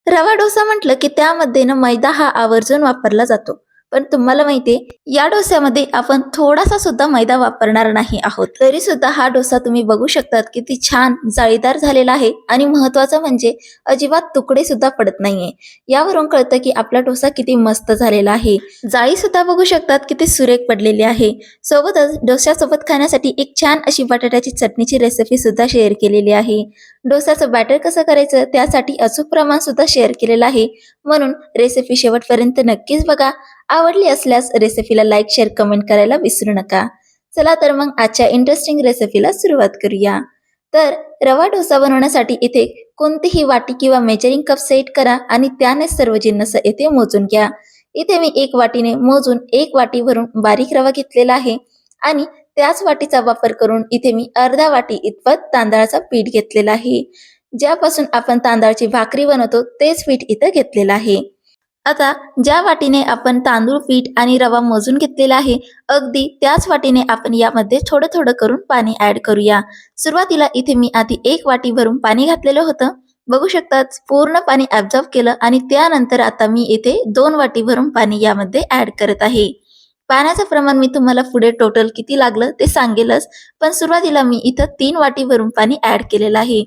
रवा डोसा म्हटलं की त्यामध्ये ना मैदा हा आवर्जून वापरला जातो. पण तुम्हाला माहितीये, या डोस्यामध्ये आपण थोडासा सुद्धा मैदा वापरणार नाही आहोत. तरी सुद्धा हा डोसा तुम्ही बघू शकतात किती छान जाळीदार झालेला आहे आणि महत्त्वाचं म्हणजे अजिबात तुकडे सुद्धा पडत नाहीये. यावरून कळतं की आपला डोसा किती मस्त झालेला आहे. जाळी सुद्धा बघू शकतात किती सुरेख पडलेली आहे. सोबतच डोस्यासोबत खाण्यासाठी एक छान अशी बटाट्याची चटणीची रेसिपी सुद्धा शेअर केलेली आहे. डोसाचं बॅटर कसं करायचं त्यासाठी अचूक प्रमाण सुद्धा शेअर केलेलं आहे. म्हणून रेसिपी शेवटपर्यंत नक्कीच बघा. आवडली असल्यास रेसिपीला लाईक, शेअर, कमेंट करायला विसरू नका. चला तर मग आजच्या इंटरेस्टिंग रेसिपीला सुरुवात करूया. तर रवा डोसा बनवण्यासाठी इथे कोणतीही वाटी किंवा मेजरिंग कप सेट करा आणि त्याने सर्व जिन्नस येथे मोजून घ्या. इथे मी एक वाटीने मोजून एक वाटी भरून बारीक रवा घेतलेला आहे आणि त्याच वाटीचा वापर करून इथे मी अर्धा वाटी इतपत तांदळाचा पीठ घेतलेला आहे. ज्यापासून आपण तांदळाची भाकरी बनवतो तेच पीठ इथं घेतलेलं आहे. आता ज्या वाटीने आपण तांदूळ, पीठ आणि रवा मोजून घेतलेला आहे, अगदी त्याच वाटीने आपण यामध्ये थोडं थोडं करून पाणी ऍड करूया. सुरुवातीला इथे मी आधी एक वाटी भरून पाणी घातलेलं होतं. बघू शकतात पूर्ण पाणी ऍब्झॉर्ब केलं आणि त्यानंतर आता मी इथे 2 वाटी भरून पाणी यामध्ये ऍड करत आहे. पाण्याचं प्रमाण मी तुम्हाला पुढे टोटल किती लागलं ते सांगेलच, पण सुरुवातीला मी इथं 3 वाटी भरून पाणी ऍड केलेलं आहे.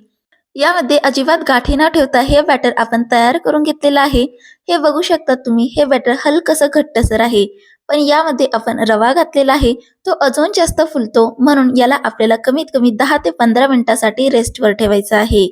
यामध्ये अजिबात गाठी न ठेवता हे बॅटर आपण तयार करून घेतलेलं आहे. हे बघू शकता तुम्ही, हे बॅटर हलकसं घट्टसर आहे. पण यामध्ये आपण रवा घातलेला आहे, तो अजून जास्त फुलतो, म्हणून याला आपल्याला कमीत कमी 10 ते 15 मिनिटासाठी रेस्टवर ठेवायचं आहे.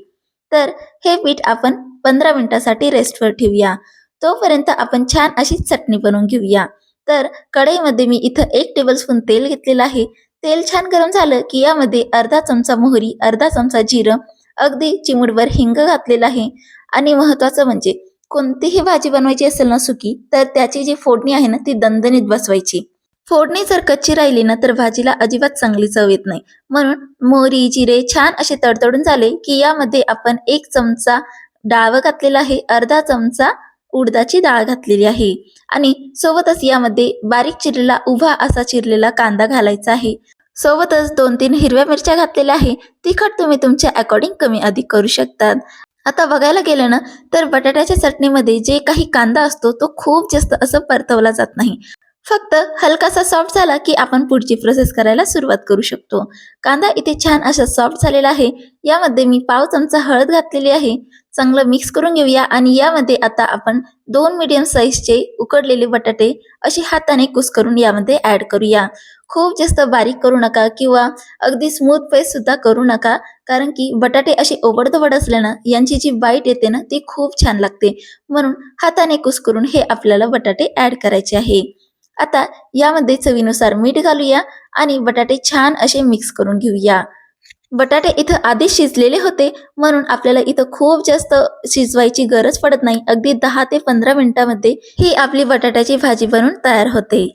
तर हे पीठ आपण 15 मिनिटासाठी रेस्टवर ठेवूया. तोपर्यंत आपण छान अशी चटणी बनवून घेऊया. तर कढईमध्ये मी इथं 1 टेबलस्पून तेल घेतलेलं आहे. तेल छान गरम झालं की यामध्ये अर्धा चमचा मोहरी, अर्धा चमचा जिरं, अगदी चिमूटभर हिंग घातलेला आहे. आणि महत्वाचं म्हणजे कोणतीही भाजी बनवायची असेल ना सुकी, तर त्याची जी फोडणी आहे ना ती दणदणीत बसवायची. फोडणी जर कच्ची राहिली ना तर भाजीला अजिबात चांगली चव येत नाही. म्हणून मोहरी, जिरे छान असे तडतडून झाले की यामध्ये आपण 1 चमचा डाळ घातलेला आहे, अर्धा चमचा उडदाची डाळ घातलेली आहे आणि सोबतच यामध्ये बारीक चिरलेला उभा असा चिरलेला कांदा घालायचा आहे. सोबतच 2-3 हिरव्या मिरच्या घातलेल्या आहे. तिखट तुम्ही तुमच्या अकॉर्डिंग कमी अधिक करू शकतात. आता बघायला गेलं ना तर बटाट्याच्या चटणीमध्ये जे काही कांदा असतो तो खूप जास्त असं परतवला जात नाही. फक्त हलकासा सॉफ्ट झाला की आपण पुढची प्रोसेस करायला सुरुवात करू शकतो. कांदा इथे छान असा सॉफ्ट झालेला आहे. यामध्ये मी पाव चमचा हळद घातलेली आहे. चांगलं मिक्स करून घेऊया आणि यामध्ये आता आपण 2 मीडियम साईजचे उकडलेले बटाटे अशी हाताने कुस्करून यामध्ये ऍड करूया. खूप जास्त बारीक करू नका किंवा अगदी स्मूथ पेस्ट सुद्धा करू नका, कारण की बटाटे असे ओबडधोबड असल्यानं यांची जी बाईट येते ना ती खूप छान लागते. म्हणून हाताने कुस्करून हे आपल्याला बटाटे ऍड करायचे आहे. आता यामध्ये चवीनुसार मीठ घालूया आणि बटाटे छान असे मिक्स करून घेऊया. बटाटे इथं आधीच शिजलेले होते, म्हणून आपल्याला इथं खूप जास्त शिजवायची गरज पडत नाही. अगदी 10 ते 15 मिनिटांमध्ये ही आपली बटाट्याची भाजी बनून तयार होते.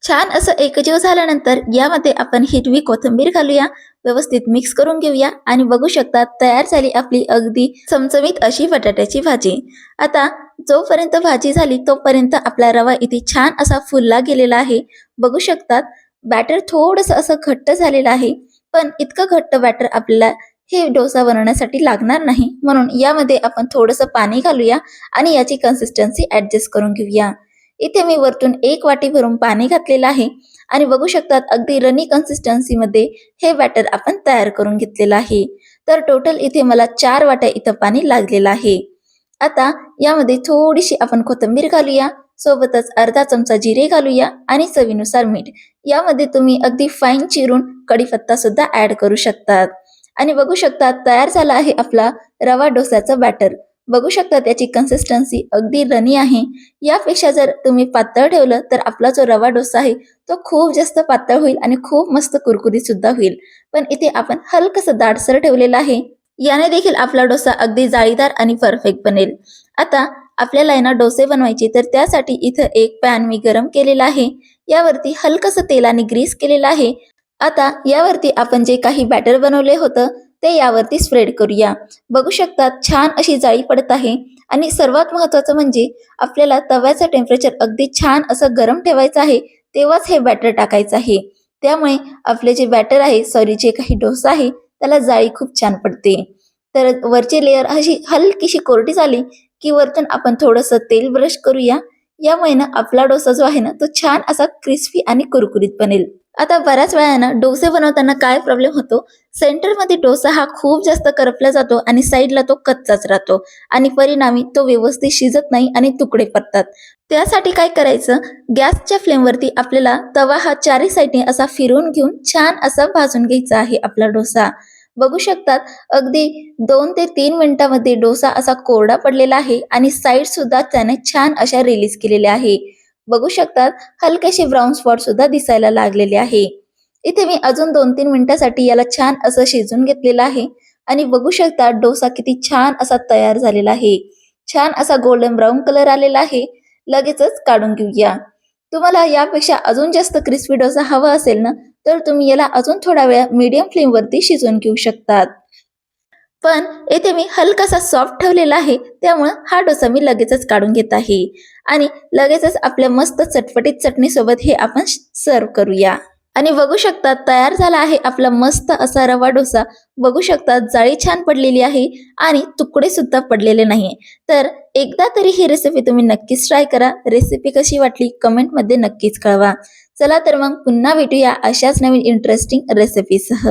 छान असं एकजीव झाल्यानंतर यामध्ये आपण हिरवी कोथिंबीर घालूया, व्यवस्थित मिक्स करून घेऊया आणि बघू शकता तयार झाली आपली अगदी चमचमीत अशी बटाट्याची भाजी. आता जोपर्यंत भाजी झाली तोपर्यंत आपला रवा इथे छान असा फुलला गेलेला आहे. बघू शकतात बॅटर थोडंसं असं घट्ट झालेलं आहे, पण इतकं घट्ट बॅटर आपल्याला हे डोसा बनवण्यासाठी लागणार नाही. म्हणून यामध्ये आपण थोडंसं पाणी घालूया आणि याची कन्सिस्टन्सी ऍडजस्ट करून घेऊया. इथे मी वरतून 1 वाटी भरून पाणी घातलेलं आहे आणि बघू शकतात अगदी रनी कन्सिस्टन्सी मध्ये हे बॅटर आपण तयार करून घेतलेलं आहे. तर टोटल इथे मला 4 वाट्या इथं पाणी लागलेलं आहे. आता यामध्ये थोडीशी आपण कोथिंबीर घालूया, सोबतच अर्धा चमचा जिरे घालूया आणि चवीनुसार मीठ. यामध्ये तुम्ही अगदी फाईन चिरून कढीपत्ता सुद्धा ऍड करू शकतात. आणि बघू शकता तयार झाला आहे आपला रवा डोसाचा बॅटर. बघू शकता त्याची कन्सिस्टन्सी अगदी रनी आहे. यापेक्षा जर तुम्ही पातळ ठेवलं तर आपला जो रवा डोसा आहे तो खूप जास्त पातळ होईल आणि खूप मस्त कुरकुरीत सुद्धा होईल. पण इथे आपण हलकसं दाटसर ठेवलेलं आहे. याने देखील आपला डोसा अगदी जाळीदार आणि परफेक्ट बनेल. आता आपल्याला आहे ना डोसे बनवायचे, तर त्यासाठी इथं एक पॅन मी गरम केलेला आहे. यावरती हलकसं तेलाने ग्रीस केलेलं आहे. आता यावरती आपण जे काही बॅटर बनवले होतं ते यावरती स्प्रेड करूया. बघू शकतात छान अशी जाळी पडत आहे आणि सर्वात महत्त्वाचं म्हणजे आपल्याला तव्याचं टेम्परेचर अगदी छान असं गरम ठेवायचं आहे, तेव्हाच हे बॅटर टाकायचं आहे. त्यामुळे आपले जे बॅटर आहे, सॉरी जे काही डोसा आहे त्याला जाळी खूप छान पडते. तर वरची लेअर अशी हलकीशी कोरडी झाली की वरतून आपण थोडंसं तेल ब्रश करूया. यामुळे ना आपला डोसा जो आहे ना तो छान असा क्रिस्पी आणि कुरकुरीत बनेल. आता बऱ्याच वेळा ना डोसे बनवताना काय प्रॉब्लेम होतो, सेंटरमध्ये डोसा हा खूप जास्त करपला जातो आणि साईडला तो कच्चाच राहतो आणि परिणामी तो व्यवस्थित शिजत नाही आणि तुकडे पडतात. त्यासाठी काय करायचं, गॅसच्या फ्लेमवरती आपल्याला तवा हा चारही साईडने असा फिरवून घेऊन छान असा भाजून घ्यायचा आहे आपला डोसा. बघू शकतात, अगदी 2 ते 3 मिनिटामध्ये डोसा असा कोरडा पडलेला आहे आणि साईड सुद्धा त्याने छान अशा रिलीज केलेल्या आहे. बघू शकतात, हलकेसे ब्राऊन स्पॉट सुद्धा दिसायला लागलेले आहे. इथे मी अजून 2-3 मिनिटासाठी याला छान असं शिजून घेतलेलं आहे आणि बघू शकता डोसा किती छान असा तयार झालेला आहे. छान असा गोल्डन ब्राऊन कलर आलेला आहे. लगेचच काढून घेऊया. तुम्हाला यापेक्षा अजून जास्त क्रिस्पी डोसा हवा असेल ना, तर तुम्ही याला अजून थोडा वेळ मीडियम फ्लेमवरती शिजवून घेऊ शकतात. पण येथे मी हलकासा सॉफ्ट ठेवलेला आहे, त्यामुळं हा डोसा मी लगेचच काढून घेत आहे आणि लगेचच आपल्या मस्त चटपटीत चटणीसोबत हे आपण सर्व करूया. आणि बघू शकता तयार झाला आहे आपला मस्त असा रवा डोसा. बघू शकता जाळी छान पडलेली आहे आणि तुकडे सुद्धा पडलेले नाही. तर एकदा तरी ही रेसिपी तुम्ही नक्कीच ट्राय करा. रेसिपी कशी वाटली कमेंटमध्ये नक्कीच कळवा. चला तर मग पुन्हा भेटूया अशाच नवीन इंटरेस्टिंग रेसिपीसह.